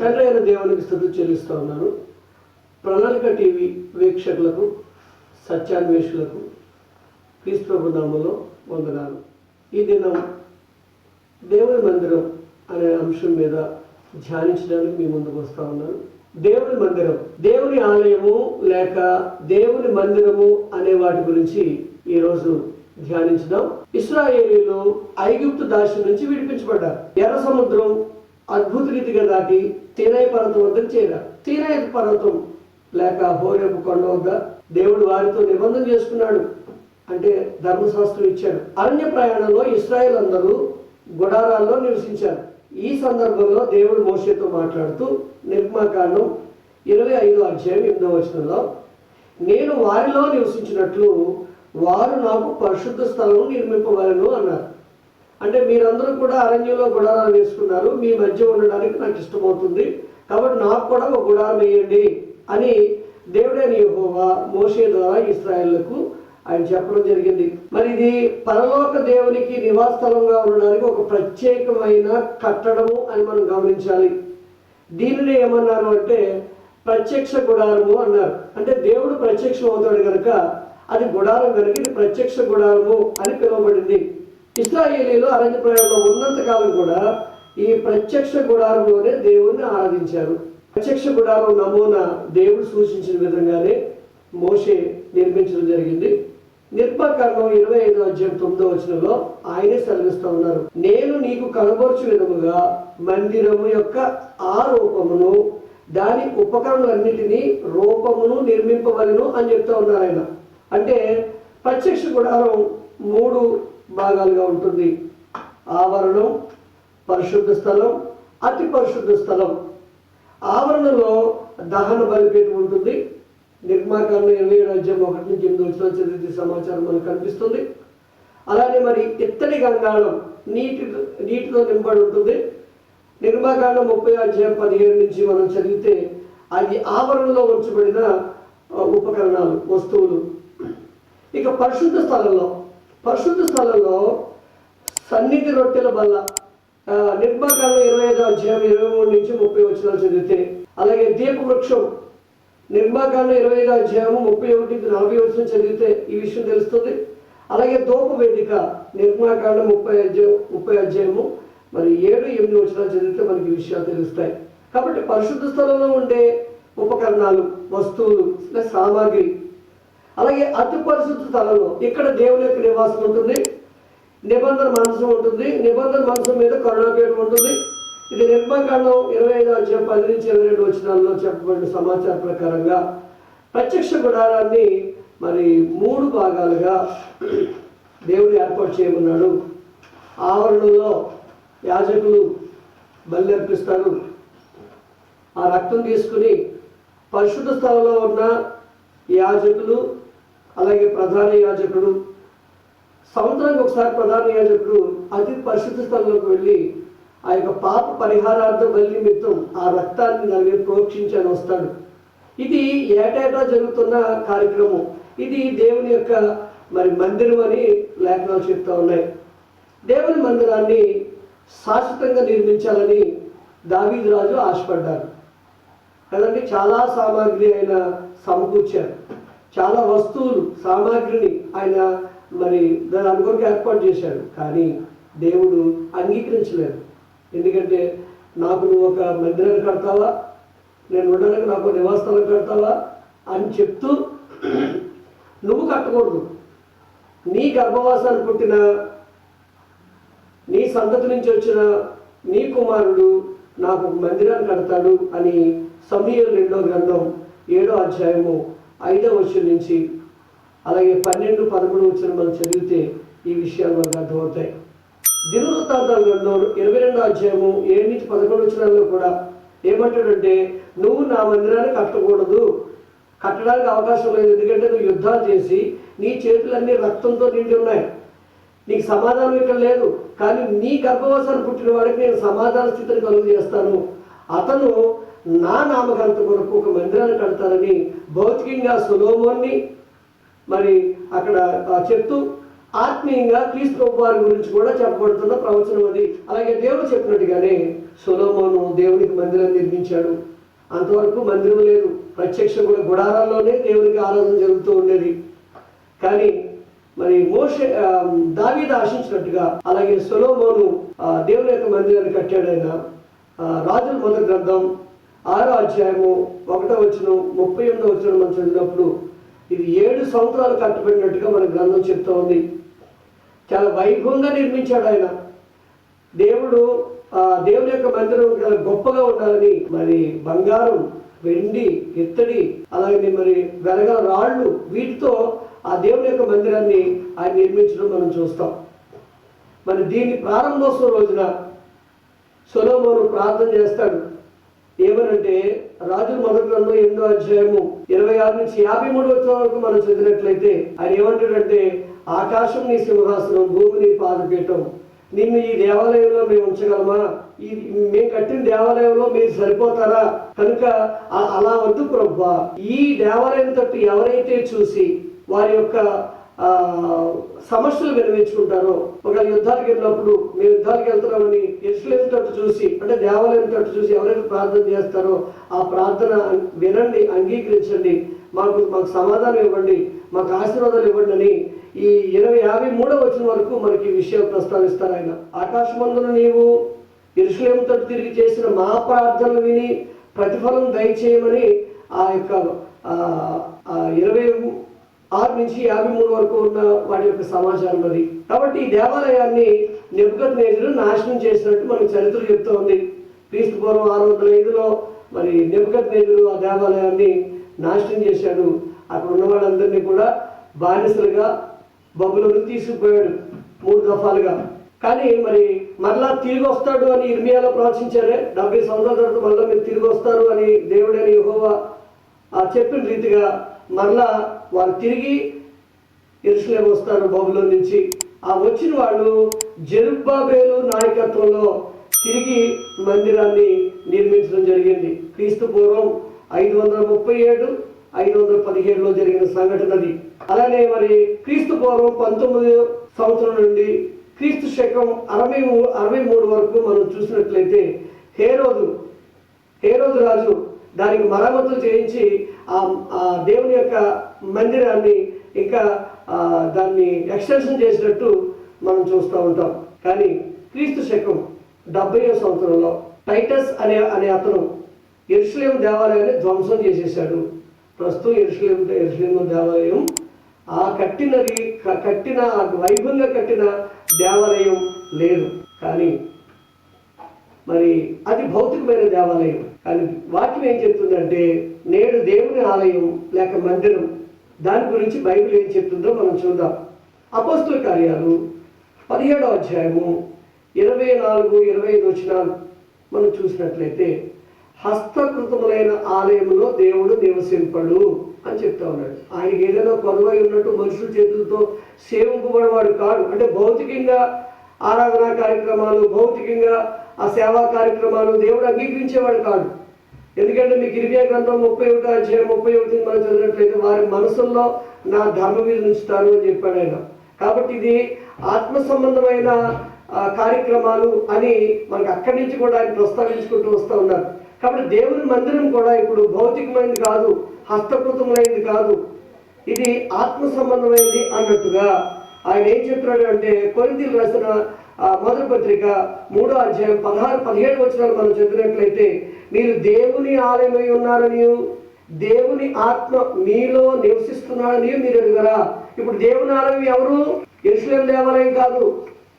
తండ్రి అయిన దేవునికి స్తుతులు చెల్లిస్తూ ఉన్నాను. ప్రణాళిక టీవీ వీక్షకులకు, సత్యాన్వేషులకు క్రీస్తు ప్రభు నామములో వందనాలు. ఈ దినం దేవుని మందిరం అనే అంశం మీద ధ్యానించడానికి మీ ముందుకు వస్తూ ఉన్నాను. దేవుని మందిరం, దేవుని ఆలయము లేక దేవుని మందిరము అనే వాటి గురించి ఈరోజు ధ్యానించుదాం. ఇశ్రాయేలీయులు ఐగుప్తు దాస్యం నుంచి విడిపించబడ్డారు. ఎర్ర సముద్రం అద్భుత రీతిగా దాటి సీనాయి పర్వతం వద్దకు చేరారు. సీనాయి పర్వతం లేక హోరేబు కొండ వద్ద దేవుడు వారితో నిబంధన చేసుకున్నాడు, అంటే ధర్మశాస్త్రం ఇచ్చాడు. అరణ్య ప్రయాణంలో ఇశ్రాయేల్ అందరూ గుడారాల్లో నివసించారు. ఈ సందర్భంలో దేవుడు మోషేతో మాట్లాడుతూ నిర్గమకాండం 25:8 నేను వారిలో నివసించినట్లు వారు నాకు పరిశుద్ధ స్థలం నిర్మింపవలెను అన్నారు. అంటే మీరందరూ కూడా అరణ్యంలో గుడారాలు వేసుకున్నారు, మీ మధ్య ఉండడానికి నాకు ఇష్టమవుతుంది, కాబట్టి నాకు కూడా ఒక గుడారం వేయండి అని దేవుడైన యెహోవా మోషే ద్వారా ఇశ్రాయేలుకు ఆయన చెప్పడం జరిగింది. మరి ఇది పరలోక దేవునికి నివాస స్థలంగా ఉండడానికి ఒక ప్రత్యేకమైన కట్టడము అని మనం గమనించాలి. దీనిని ఏమన్నారు అంటే ప్రత్యక్ష గుడారము అన్నారు. అంటే దేవుడు ప్రత్యక్షం అవుతాడు కనుక అది గుడారం కనుక ఇది ప్రత్యక్ష గుడారము అని పిలువబడింది. ఇశ్రాయేలీయులు అరణ్య ప్రయాణంలో ఉన్నంతకాలం కూడా ఈ ప్రత్యక్ష గుడారంలోనే దేవుణ్ణి ఆరాధించారు. ప్రత్యక్ష గుడారం నమూనా దేవుడు సూచించిన విధంగానే మోషే నిర్మించడం జరిగింది. నిర్గమకాండం 25:9 ఆయనే సెలవిస్తూ ఉన్నారు, నేను నీకు కనబరచు విధముగా మందిరము యొక్క ఆ రూపమును దాని ఉపకరణలన్నిటినీ రూపమును నిర్మింపవలెను అని చెప్తా ఉన్నారు ఆయన. అంటే ప్రత్యక్ష గుడారం 3 భాగాలుగా ఉంటుంది. ఆవరణం, పరిశుద్ధ స్థలం, అతి పరిశుద్ధ స్థలం. ఆవరణలో దహన బలిపీఠం ఉంటుంది. నిర్గమకాండం 27:1-8 చదివితే సమాచారం మనకు కనిపిస్తుంది. అలానే మరి ఇత్తడి గంగాళం నీటితో నింపడి ఉంటుంది. నిర్గమకాండం 30:17 మనం చదివితే అది ఆవరణలో ఉంచబడిన ఉపకరణాలు, వస్తువులు. ఇక పరిశుద్ధ స్థలంలో సన్నిధి రొట్టెల బల్ల, నిర్గమకాండం 25:23-30 చదివితే, అలాగే దీపవృక్షం నిర్గమకాండం 25:31-40 చదివితే ఈ విషయం తెలుస్తుంది. అలాగే ధూప వేదిక నిర్గమకాండం 30 మరి 7-8 చదివితే మనకి ఈ విషయాలు తెలుస్తాయి. కాబట్టి పరిశుద్ధ స్థలంలో ఉండే ఉపకరణాలు, వస్తువులు, సామాగ్రి. అలాగే అతి పరిశుద్ధ స్థలంలో ఇక్కడ దేవుని యొక్క నివాసం ఉంటుంది. నిబంధన మంచం ఉంటుంది. నిబంధన మంచం మీద కరుణాపీఠం ఉంటుంది. ఇది నిర్గమకాండం 25:10-22 చెప్పబడిన సమాచారం ప్రకారంగా ప్రత్యక్ష గుడారాన్ని మరి 3 భాగాలుగా దేవుడు ఏర్పాటు చేయమన్నాడు. ఆవరణలో యాజకులు బలి అర్పిస్తారు. ఆ రక్తం తీసుకుని పరిశుద్ధ స్థలంలో ఉన్న యాజకులు, అలాగే ప్రధాన యాజకుడు, సంవత్సరానికి ఒకసారి ప్రధాన యాజకుడు అతి పరిశుద్ధ స్థలంలోకి వెళ్ళి ఆ యొక్క పాప పరిహారార్థం బలి నిమిత్తం ఆ రక్తాన్ని దాన్ని ప్రోక్షించని వస్తాడు. ఇది ఏటేటా జరుగుతున్న కార్యక్రమం. ఇది దేవుని యొక్క మరి మందిరం అని లేఖనాలు చెప్తా ఉన్నాయి. దేవుని మందిరాన్ని శాశ్వతంగా నిర్మించాలని దావీదు రాజు ఆశపడ్డారు కదండి. చాలా సామాగ్రి ఆయన సమకూర్చారు. చాలా వస్తువులు, సామాగ్రిని ఆయన మరి దాని కొరకు ఏర్పాటు చేశాడు. కానీ దేవుడు అంగీకరించలేదు. ఎందుకంటే నాకు నువ్వు ఒక మందిరాన్ని కడతావా, నేను ఉండడానికి నాకు నివాసస్థలం కడతావా అని చెప్తూ నువ్వు కట్టకూడదు, నీ గర్భవాసాన్ని పుట్టిన నీ సంతతి నుంచి వచ్చిన నీ కుమారుడు నాకు ఒక మందిరాన్ని కడతాడు అని సమూయేలు 2వ గ్రంథం 7:5 అలాగే 12-13 మనం చదివితే ఈ విషయాలు మనకు అర్థమవుతాయి. దినవృత్తాంతాల గ్రంథం 22:7-11 కూడా ఏమంటాడంటే నువ్వు నా మందిరాన్ని కట్టకూడదు, కట్టడానికి అవకాశం లేదు. ఎందుకంటే నువ్వు యుద్ధాలు చేసి నీ చేతులన్నీ రక్తంతో నిండి ఉన్నాయి, నీకు సమాధానం ఇక్కడ లేదు. కానీ నీ గర్భవాసాన్ని పుట్టిన వాడికి నేను సమాధాన స్థితిని కలుగు చేస్తాను, అతను నా నామఘనత కొరకు ఒక మందిరాన్ని కడతానని భౌతికంగా సొలొమోన్ని మరి అక్కడ చెప్తూ ఆత్మీయంగా క్రీస్తు వారి గురించి కూడా చెప్పబడుతున్న ప్రవచనం అది. అలాగే దేవుడు చెప్పినట్టుగానే సొలొమోను దేవునికి మందిరం నిర్మించాడు. అంతవరకు మందిరం లేదు, ప్రత్యక్ష కూడా గుడారాల్లోనే దేవునికి ఆరాధన జరుగుతూ ఉండేది. కానీ మరి దావీదు ఆశించినట్టుగా అలాగే సొలొమోను దేవుని యొక్క మందిరాన్ని కట్టాడు. ఆయన రాజుల మొదటి గ్రంథం 6వ అధ్యాయము 1వ వచనం 38వ వచనం మనం చదివినప్పుడు ఇది 7 సంవత్సరాలు కట్టబడినట్టుగా మన గ్రంథం చెప్తా ఉంది. చాలా వైభవంగా నిర్మించాడు ఆయన. దేవుని యొక్క మందిరం గొప్పగా ఉండాలని మరి బంగారం, వెండి, ఇత్తడి, అలాగే మరి వెలగల రాళ్ళు, వీటితో ఆ దేవుని యొక్క మందిరాన్ని ఆయన నిర్మించడం మనం చూస్తాం. మరి దీని ప్రారంభోత్సవ రోజున సొలొమోను ప్రార్థన చేస్తాడు. ఏమనంటే రాజుల మొదటి గ్రంథం 8వ అధ్యాయము 26 నుంచి 53 వచనం వరకు మనం చదివినట్లయితే ఆయన ఏమంటాడంటే, ఆకాశం నీ సింహాసనం, భూమి నీ పాదపీఠం, నిన్ను ఈ దేవాలయంలో మేము ఉంచగలమా? మేము కట్టిన దేవాలయంలో మీరు సరిపోతారా? కనుక అలా వద్దు ప్రభువా. ఈ దేవాలయం తట్టు ఎవరైతే చూసి వారి యొక్క సమస్యలు విన్నవించుకుంటారో, ఒక యుద్ధాలకు వెళ్ళినప్పుడు మేము యుద్ధాలకు వెళ్తున్నామని యెరూషలేము తట్టు చూసి, అంటే దేవాలయం తట్టు చూసి ఎవరైతే ప్రార్థన చేస్తారో ఆ ప్రార్థన వినండి, అంగీకరించండి, మాకు సమాధానం ఇవ్వండి, మాకు ఆశీర్వాదాలు ఇవ్వండి అని ఈ 53వ వచనం వరకు మనకి ఈ విషయం ప్రస్తావిస్తారు ఆయన. ఆకాశమందున నీవు యెరూషలేము తట్టు తిరిగి చేసిన మా ప్రార్థనలు విని ప్రతిఫలం దయచేయమని ఆ యొక్క 26 నుంచి 53 వరకు ఉన్న వాటి యొక్క సమాచారం అది. కాబట్టి ఈ దేవాలయాన్ని నెబుకద్నెజరు నాశనం చేసినట్టు మనకు చరిత్ర చెప్తా ఉంది. క్రీస్తు పూర్వం 605లో మరి నెబుకద్నెజరు ఆ దేవాలయాన్ని నాశనం చేశాడు. అక్కడ ఉన్న వాళ్ళందరినీ కూడా బానిసలుగా బబులోనికి తీసుకుపోయాడు 3 దఫాలుగా. కానీ మరి మరలా తిరిగి వస్తాడు అని ఇర్మియాలో ప్రవచించారే, 70 సంవత్సరాల తర్వాత మళ్ళీ మీరు తిరిగి వస్తారు అని దేవుడైన యెహోవా చెప్పిన రీతిగా మరలా వారు తిరిగి యెరూషలేము వస్తారు బబులోను నుంచి. ఆ వచ్చిన వాళ్ళు జెరుబ్బాబెలు నాయకత్వంలో తిరిగి మందిరాన్ని నిర్మించడం జరిగింది. క్రీస్తు పూర్వం 537, 517లో జరిగిన సంఘటన అది. అలానే మరి క్రీస్తు పూర్వం 19 సంవత్సరం నుండి క్రీస్తు శకం 63 వరకు మనం చూసినట్లయితే హేరోదు రాజు దానికి మరమ్మతులు చేయించి ఆ దేవుని యొక్క మందిరాన్ని ఇంకా దాన్ని ఎక్స్టెన్షన్ చేసినట్టు మనం చూస్తూ ఉంటాం. కానీ క్రీస్తు శకం 70వ సంవత్సరంలో టైటస్ అనే అతను యెరూషలేము దేవాలయాన్ని ధ్వంసం చేసేసాడు. ప్రస్తుతం యెరూషలేము దేవాలయం కట్టిన వైభవంగా కట్టిన దేవాలయం లేదు. కానీ మరి అది భౌతికమైన దేవాలయం. కానీ వాక్యం ఏం చెప్తుందంటే, నేడు దేవుని ఆలయం లేక మందిరం, దాని గురించి బైబిల్ ఏం చెప్తుందో మనం చూద్దాం. అపోస్తుల కార్యాలు 17వ అధ్యాయము 24, 25 వచనాలు మనం చూసినట్లయితే, హస్తకృతములైన ఆలయంలో దేవుడు నివసింపడు అని చెప్తా ఉన్నాడు. ఆయనకి ఏదైనా కొరవై ఉన్నట్టు మనుషుల చేతులతో సేవింపబడేవాడు కాదు. అంటే భౌతికంగా ఆరాధనా కార్యక్రమాలు, భౌతికంగా ఆ సేవా కార్యక్రమాలు దేవుడు అంగీకరించేవాడు కాదు. ఎందుకంటే మీకు ఇర్మియా గ్రంథం 31వ అధ్యాయం 31 మనం చదివినట్లయితే, వారి మనసుల్లో నా ధర్మ మీద ఉంచుతారు అని చెప్పాడు ఆయన. కాబట్టి ఇది ఆత్మ సంబంధమైన కార్యక్రమాలు అని మనకు అక్కడి నుంచి కూడా ఆయన ప్రస్తావించుకుంటూ వస్తూ ఉన్నారు. కాబట్టి దేవుని మందిరం కూడా ఇప్పుడు భౌతికమైనది కాదు, హస్తకృతమైనది కాదు, ఇది ఆత్మ సంబంధమైనది అన్నట్టుగా ఆయన ఏం చెప్తున్నాడు అంటే, కొరింథీయులకు రాసిన మొదటి పత్రిక 3వ అధ్యాయం 16, 17 వచనాలు మనం చదివినట్లయితే, మీరు దేవుని ఆలయమై ఉన్నారని, దేవుని ఆత్మ మీలో నివసిస్తున్నాడని మీరు ఎరుగరా. ఇప్పుడు దేవుని ఆలయం ఎవరు? యెరూషలేము దేవాలయం కాదు,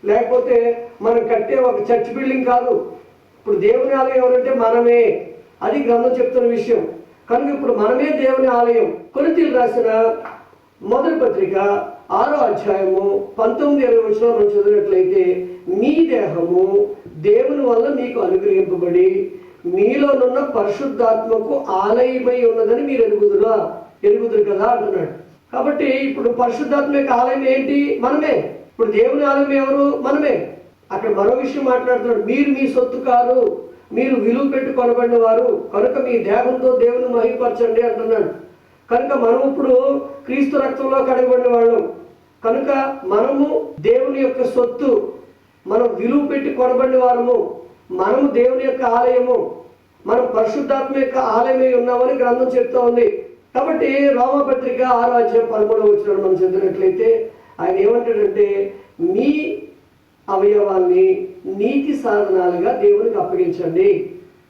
లేకపోతే మనం కట్టే ఒక చర్చ్ బిల్డింగ్ కాదు. ఇప్పుడు దేవుని ఆలయం ఎవరంటే మనమే. అది గ్రంథం చెప్తున్న విషయం. కనుక ఇప్పుడు మనమే దేవుని ఆలయం. కొరింథీయులకు రాసిన మొదటి పత్రిక 6వ అధ్యాయము 19-20 వచనాలు మనం చదివినట్లయితే, మీ దేహము దేవుని వల్ల మీకు అనుగ్రహింపబడి మీలోనున్న పరిశుద్ధాత్మకు ఆలయమై ఉన్నదని మీరు ఎరుగుదురు కదా అంటున్నాడు. కాబట్టి ఇప్పుడు పరిశుద్ధాత్మ యొక్క ఆలయం ఏంటి? మనమే. ఇప్పుడు దేవుని ఆలయం ఎవరు? మనమే. అక్కడ మరో విషయం మాట్లాడుతున్నాడు, మీరు మీ సొత్తు కారు, మీరు విలువ పెట్టి కొనబడిన వారు, కనుక మీ దేహంతో దేవుని మహిమపరచండి అంటున్నాడు. కనుక మనం ఇప్పుడు క్రీస్తు రక్తంలో కడగబడిన వాళ్ళం కనుక మనము దేవుని యొక్క సొత్తు, మనం విలువ పెట్టి కొనబడిన వారము. మనము దేవుని యొక్క ఆలయము, మనం పరిశుద్ధాత్మ యొక్క ఆలయమై ఉన్నామని గ్రంథం చెప్తా ఉంది. కాబట్టి రోమపత్రిక 6:13 మనం చదివినట్లయితే ఆయన ఏమంటాడంటే, మీ అవయవాల్ని నీతి సాధనాలుగా దేవునికి అప్పగించండి.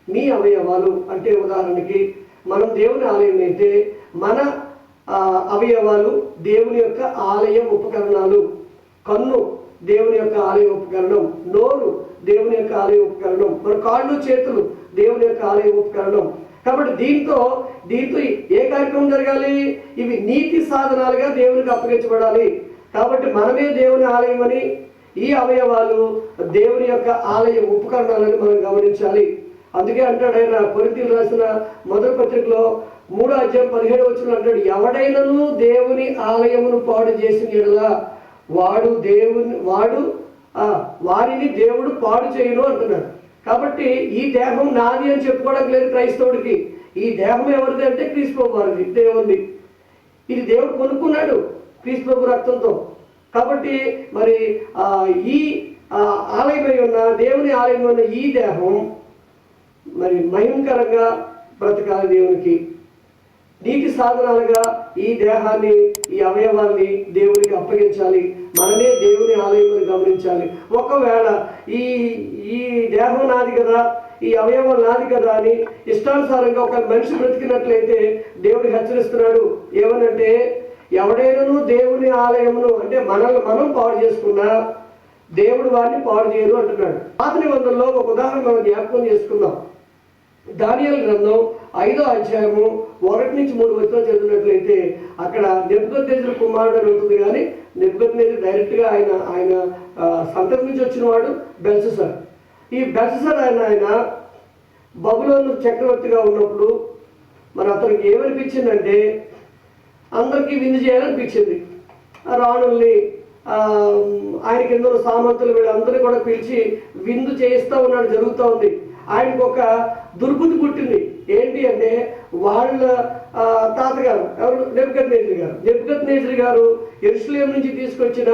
మీ అవయవాలు అంటే ఉదాహరణకి మనం దేవుని ఆలయం అయితే మన అవయవాలు దేవుని యొక్క ఆలయ ఉపకరణాలు. కన్ను దేవుని యొక్క ఆలయ ఉపకరణం, నోరు దేవుని యొక్క ఆలయ ఉపకరణం, మన కాళ్ళు చేతులు దేవుని యొక్క ఆలయ ఉపకరణం. కాబట్టి దీంతో ఏ కార్యక్రమం జరగాలి? ఇవి నీతి సాధనాలుగా దేవునికి అప్పగించబడాలి. కాబట్టి మనమే దేవుని ఆలయం అని, ఈ అవయవాలు దేవుని యొక్క ఆలయ ఉపకరణాలని మనం గమనించాలి. అందుకే అంటాడు ఆయన కొరింథీయులకు రాసిన మొదటి పత్రికలో 3:17 అంటాడు, ఎవడైనను దేవుని ఆలయమును పాడు చేసిన యెడల వారిని దేవుడు పాడు చేయను అంటున్నాడు. కాబట్టి ఈ దేహం నాది అని చెప్పుకోవడం లేదు క్రైస్తవుడికి. ఈ దేహం ఎవరిది అంటే క్రీస్తు ప్రభు వారిది, దేవుని. ఇది దేవుడు కొనుక్కున్నాడు క్రీస్తు ప్రభు రక్తంతో. కాబట్టి మరి ఈ ఆలయమై ఉన్న దేవుని ఆలయం ఉన్న ఈ దేహం మరి మహిమకరంగా బ్రతకాలి దేవునికి. నీతి సాధనాలుగా ఈ దేహాన్ని, ఈ అవయవాన్ని దేవునికి అప్పగించాలి. మనమే దేవుని ఆలయం అని గమనించాలి. ఒకవేళ ఈ దేహం నాది కదా, ఈ అవయవం నాది కదా అని ఇష్టానుసారంగా ఒక మనిషి బ్రతికినట్లయితే దేవుడు హెచ్చరిస్తున్నాడు. ఏమనంటే, ఎవడైనాను దేవుని ఆలయమును అంటే మనల్ని మనం పాడు చేసుకున్నా దేవుడు వారిని పాడు చేయరు అంటున్నాడు. పాత నిబంధనలో ఒక ఉదాహరణ మనం జ్ఞాపకం చేసుకుందాం. దానియేలు గ్రంథం 5:1-3 చదివినట్లయితే అక్కడ నెబుకద్నెజరు కుమారుడు అని ఉంటుంది. కానీ నెబుకద్నెజరు డైరెక్ట్గా ఆయన సంతతి నుంచి వచ్చిన వాడు బెల్షస్సర్. ఈ బెల్షస్సర్ ఆయన బబులోను చక్రవర్తిగా ఉన్నప్పుడు మరి అతనికి ఏమనిపించిందంటే, అందరికీ విందు చేయాలనిపించింది. రాణుల్ని, ఆయన కింద సామంతులు వీళ్ళందరినీ కూడా పిలిచి విందు చేయిస్తూ ఉన్నాడు, జరుగుతూ ఉంది. ఆయనకు ఒక దుర్బుద్ధి పుట్టింది. ఏంటి అంటే, వాళ్ళ తాతగారు ఎవరు, నెబుకద్నెజరు గారు యెరూషలేము నుంచి తీసుకొచ్చిన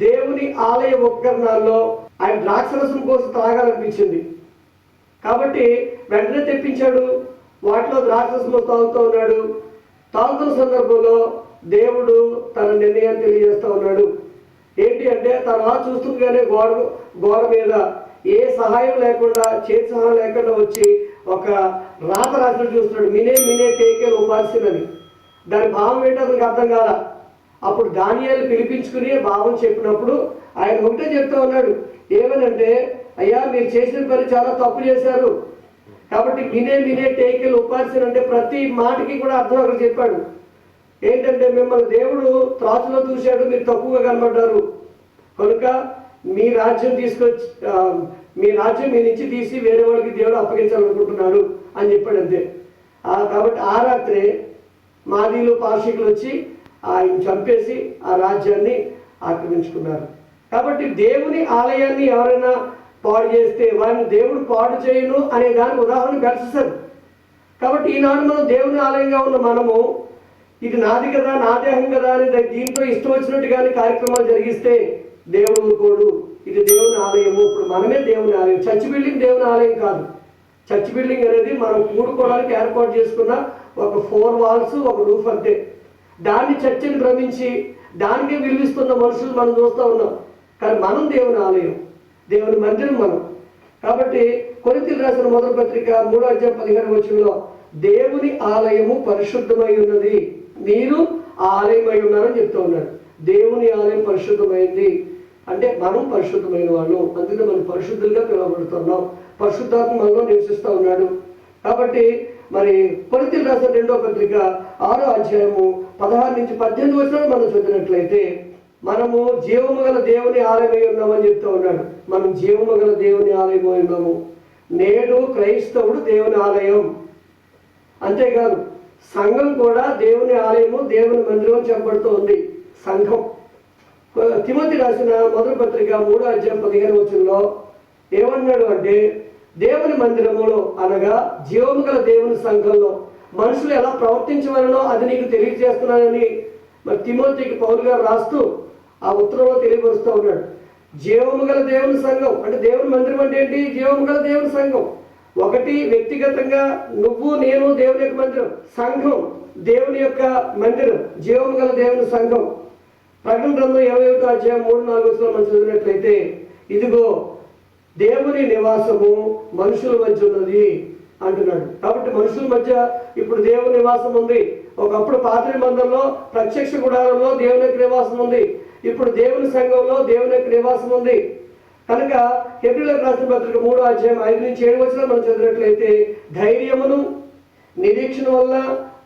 దేవుని ఆలయ ఉపకరణాల్లో ఆయన ద్రాక్షరసం కోసం తాగాలనిపించింది. కాబట్టి వెంటనే తెప్పించాడు. వాటిలో ద్రాక్షరసంలో తాగుతూ ఉన్నాడు. తాగుతున్న సందర్భంలో దేవుడు తన నిర్ణయాన్ని తెలియజేస్తూ ఉన్నాడు. ఏంటి అంటే, తను చూస్తుండగానే గోడ మీద ఏ సహాయం లేకుండా, చేతి సహాయం లేకుండా వచ్చి ఒక రాత రాసినట్టు చూస్తున్నాడు. మినే టేకేల్ ఉపాసినని. దాని భావం ఏంటో అతనికి అర్థం కాల. అప్పుడు దానియేలు పిలిపించుకుని భావం చెప్పినప్పుడు ఆయన ఒకటే చెప్తా ఉన్నాడు. ఏమనంటే, అయ్యా మీరు చేసిన పని చాలా తప్పు చేశారు. కాబట్టి మినే టేకేల్ ఉపాసిన అంటే ప్రతి మాటకి కూడా అర్థం అక్కడ చెప్పాడు. ఏంటంటే, మిమ్మల్ని దేవుడు త్రాచులో చూశాడు, మీరు తక్కువగా కనబడ్డారు, కనుక మీ రాజ్యం మీ నుంచి తీసి వేరే వాళ్ళకి దేవుడు అప్పగించాలనుకుంటున్నాడు అని చెప్పాడు అంతే. కాబట్టి ఆ రాత్రే మాదీలు పార్షికులు వచ్చి ఆయన చంపేసి ఆ రాజ్యాన్ని ఆక్రమించుకున్నారు. కాబట్టి దేవుని ఆలయాన్ని ఎవరైనా పాడు చేస్తే వారిని దేవుడు పాడు చేయను అనే దానికి ఉదాహరణ బెల్షస్సర్. కాబట్టి ఈనాడు మనం దేవుని ఆలయంగా ఉన్న మనము ఇది నాది కదా, నా దేహం కదా అని దీంతో ఇష్టం వచ్చినట్టుగానే కార్యక్రమాలు జరిగిస్తే దేవుడు ఊరుకోడు. ఇది దేవుని ఆలయము. ఇప్పుడు మనమే దేవుని ఆలయం. చర్చ్ బిల్డింగ్ దేవుని ఆలయం కాదు. చర్చ్ బిల్డింగ్ అనేది మనం కూడుకోవడానికి ఏర్పాటు చేసుకున్న ఒక 4 వాల్స్, ఒక రూఫ్ అంతే. దాన్ని చర్చిని భ్రమించి దానికే విలువిస్తున్న మనుషులు మనం చూస్తూ ఉన్నాం. కానీ మనం దేవుని ఆలయం, దేవుని మందిరం మనం. కాబట్టి కొరింథీయులకు రాసిన మొదటి పత్రిక 3:15 దేవుని ఆలయము పరిశుద్ధమై ఉన్నది, మీరు ఆలయమై ఉన్నారని చెప్తూ ఉన్నాడు. దేవుని ఆలయం పరిశుద్ధమైంది అంటే మనం పరిశుద్ధమైన వాళ్ళు. అందుకే మనం పరిశుద్ధులుగా పిలువబడుతున్నాం. పరిశుద్ధాత్మ మనలో నివసిస్తూ ఉన్నాడు. కాబట్టి మరి కొరింథీయులకు రాసిన 2వ పత్రిక 6:16-18 మనం చదివినట్లయితే మనము జీవము గల దేవుని ఆలయమై ఉన్నామని చెప్తూ ఉన్నాడు. మనం జీవము గల దేవుని ఆలయమై ఉన్నాము. నేడు క్రైస్తవుడు దేవుని ఆలయం. అంతేకాదు సంఘం కూడా దేవుని ఆలయము, దేవుని మందిరం చెప్పబడుతూ ఉంది. సంఘం తిమోతి రాసిన మొదటి పత్రిక 3:15 ఏమన్నాడు అంటే, దేవుని మందిరములో అనగా జీవము గల దేవుని సంఘంలో మనుషులు ఎలా ప్రవర్తించవలనో అది నీకు తెలియజేస్తున్నానని మరి తిమోతికి పౌలు గారు రాస్తూ ఆ ఉత్తరంలో తెలియపరుస్తూ ఉన్నాడు. జీవము గల దేవుని సంఘం అంటే దేవుని మందిరం అంటే ఏంటి? జీవము గల దేవుని సంఘం. ఒకటి వ్యక్తిగతంగా నువ్వు నేను దేవుని యొక్క మందిరం, సంఘం దేవుని యొక్క మందిరం, జీవము గల దేవుని సంఘం. ప్రకటన గ్రంథం 21:3-4 మనం చదివినట్లయితే, ఇదిగో దేవుని నివాసము మనుషుల మధ్య ఉన్నది అంటున్నాడు. కాబట్టి మనుషుల మధ్య ఇప్పుడు దేవుని నివాసం ఉంది. ఒకప్పుడు పాత నిబంధనలో ప్రత్యక్ష గుడారంలో దేవుని యొక్క నివాసం ఉంది. ఇప్పుడు దేవుని సంఘంలో దేవుని యొక్క నివాసం ఉంది. కనుక హెబ్రీయులకు రాసిన పత్రిక 3:5-7 మనం చదివినట్లయితే, ధైర్యమును నిరీక్షణ వల్ల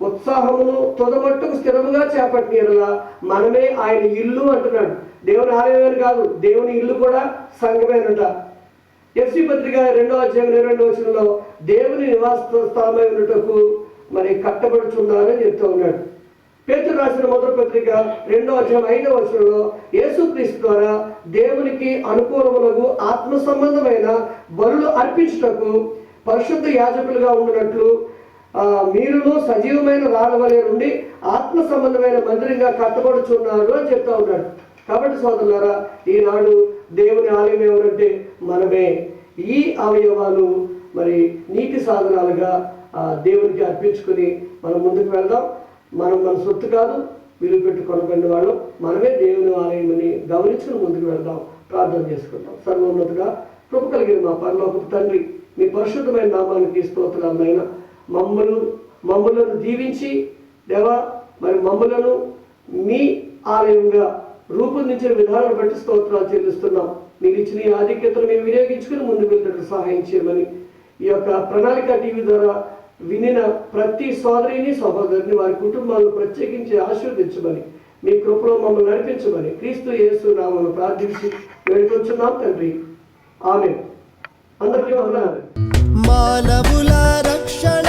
ఉత్సాహమును తొదమట్టుకు స్థిరముగా చేపట్టిన యెడల మనమే ఆయన ఇల్లు అంటున్నాడు. దేవుని ఆలయమని కాదు, దేవుని ఇల్లు కూడా సంఘమేనట. ఎఫ్సీ పత్రిక 2:22 దేవుని నివాస స్థలమై ఉన్నటకు మరి కట్టబడుచున్నారని చెప్తూ ఉన్నాడు. పేతురు రాసిన మొదటి పత్రిక 2:5 యేసుక్రీస్తు ద్వారా దేవునికి అనుకూలములకు ఆత్మ సంబంధమైన బలులు అర్పించుటకు పరిశుద్ధ యాజకులుగా ఉండినట్లు మీరును సజీవమైన రాళ్ళవలే నుండి ఆత్మ సంబంధమైన మందిరంగా కట్టబడుచున్నారు అని చెప్తా ఉన్నాడు. కాబట్టి సోదరులారా, ఈనాడు దేవుని ఆలయం ఎవరంటే మనమే. ఈ అవయవాలు మరి నీతి సాధనాలుగా దేవునికి అర్పించుకుని మనం ముందుకు వెళ్దాం. మనం మన సొత్తు కాదు, విలువ పెట్టి కొనబడిన వాళ్ళం. మనమే దేవుని ఆలయమని గమనించుకుని ముందుకు వెళ్దాం. ప్రార్థన చేసుకుంటాం. సర్వోన్నతుగా కృప కలిగిన మా పరలోకపు తండ్రి, మీ పరిశుద్ధమైన నామానికి స్తోత్రాలైనా మమ్ములను దీవించి దేవా మరి మమ్ములను మీ ఆలయంగా రూపొందించిన విధానం బట్టి స్తోత్రాలు చెల్లిస్తున్నాం. మీరు ఇచ్చిన ఈ ఆధిక్యతను మేము వినియోగించుకుని ముందుకు వెళ్ళినట్టు సహాయం చేయమని, ఈ యొక్క ప్రణాళిక టీవీ ద్వారా వినిన ప్రతి సోదరిని సహోదరుని వారి కుటుంబాలను ప్రత్యేకించి ఆశీర్వదించమని, మీ కృపలో మమ్మల్ని నడిపించమని క్రీస్తు యేసు నామమున ప్రార్థించి వేడుకొంచున్నాం తండ్రి. ఆమేన్. అందరికీ వందనాలు. మానవుల రక్షణ